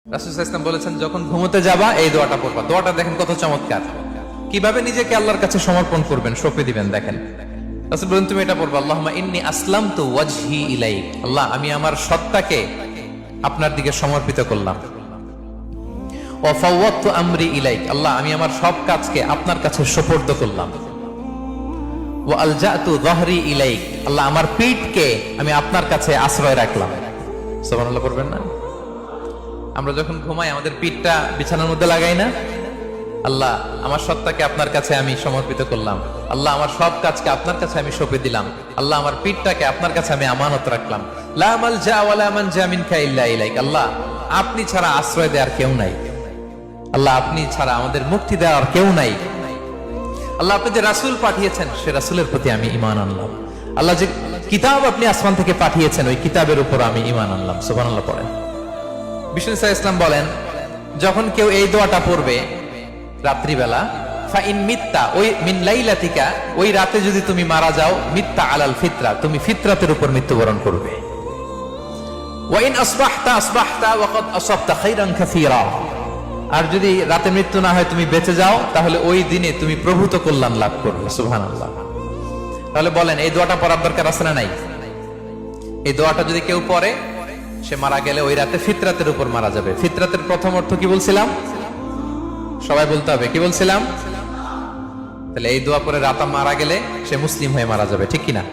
রাসূল সাল্লাল্লাহু আলাইহি ওয়াসাল্লাম বলেছেন, যখন ঘুমোতে যাবা এই দোয়াটা পড়বা। দোয়াটা দেখেন কত চমৎকার, কিভাবে নিজেকে আল্লাহর কাছে সমর্পণ করবেন, সঁপে দিবেন। দেখেন রাসূল বলেন, তুমি এটা পড়বা, আল্লাহুম্মা ইন্নী আসলামতু ওয়াজহি ইলাইক, আল্লাহ আমি আমার সত্তাকে আপনার দিকে সমর্পিত করলাম। ওয়া ফাওয়াদতু আমরি ইলাইক, আল্লাহ আমি আমার সব কাজকে আপনার কাছে সুপর্দ করলাম। ওয়া আলজাতু যাহরি ইলাইক, আল্লাহ আমার পিঠকে আমি আপনার কাছে আশ্রয় রাখলাম। সুবহানাল্লাহ পড়বেন না? আমরা যখন ঘুমাই আমাদের পিঠটা বিছানার মধ্যে লাগাই না? আল্লাহ আমার সত্তাকে আপনার কাছে আমি সমর্পিত করলাম, আল্লাহ আমার সব কাজকে আপনার কাছে আমি সঁপে দিলাম, আল্লাহ আমার পিঠটাকে আপনার কাছে আমি আমানত রাখলাম। লা মালজা ওয়ালা মানজা মিনকা ইল্লা ইলাইক, আল্লাহ আপনি ছাড়া আশ্রয় দেওয়ার কেউ নাই, আল্লাহ আপনি ছাড়া আমাদের মুক্তি দেওয়ার কেউ নাই। আল্লাহ আপনি যে রাসূল পাঠিয়েছেন সে রাসূলের প্রতি আমি ঈমান আনলাম। আল্লাহ যে কিতাব আপনি আসমান থেকে পাঠিয়েছেন ওই কিতাবের উপর আমি ঈমান আনলাম। সুবহানাল্লাহ পড়েন। বিষ্ণু সাল্লাল্লাহু আলাইহি ওয়াসাল্লাম বলেন, যখন কেউ এই দোয়াটা পড়বে রাত্রিবেলা, ফাইন মিত্তা, ওই মিন লাইলাতিকা, ওই রাতে যদি তুমি মারা যাও, মিত্তা আলাল ফিতরা, তুমি ফিতরাতের উপর মৃত্যুবরণ করবে। ওয়া ইন আসবাহতা আসবাহতা ওয়া ক্বাদ আসাবতা খাইরান কাসীরা, আর যদি রাতে মৃত্যু না হয় তুমি বেঁচে যাও, তাহলে ওই দিনে তুমি প্রভূত কল্যাণ লাভ করবে। সুবহানাল্লাহ। তাহলে বলেন এই দোয়াটা পড়ার দরকার আছে না নাই? এই দোয়াটা যদি কেউ পড়ে সে মারা গেলে ওই রাতে ফিতরাতের উপর মারা যাবে। ফিতরাতের প্রথম অর্থ কি বলছিলাম? সবাই বলতে হবে, কি বলছিলাম? তাহলে এই দোয়া পরে রাতে মারা গেলে সে মুসলিম হয়ে মারা যাবে, ঠিক কিনা?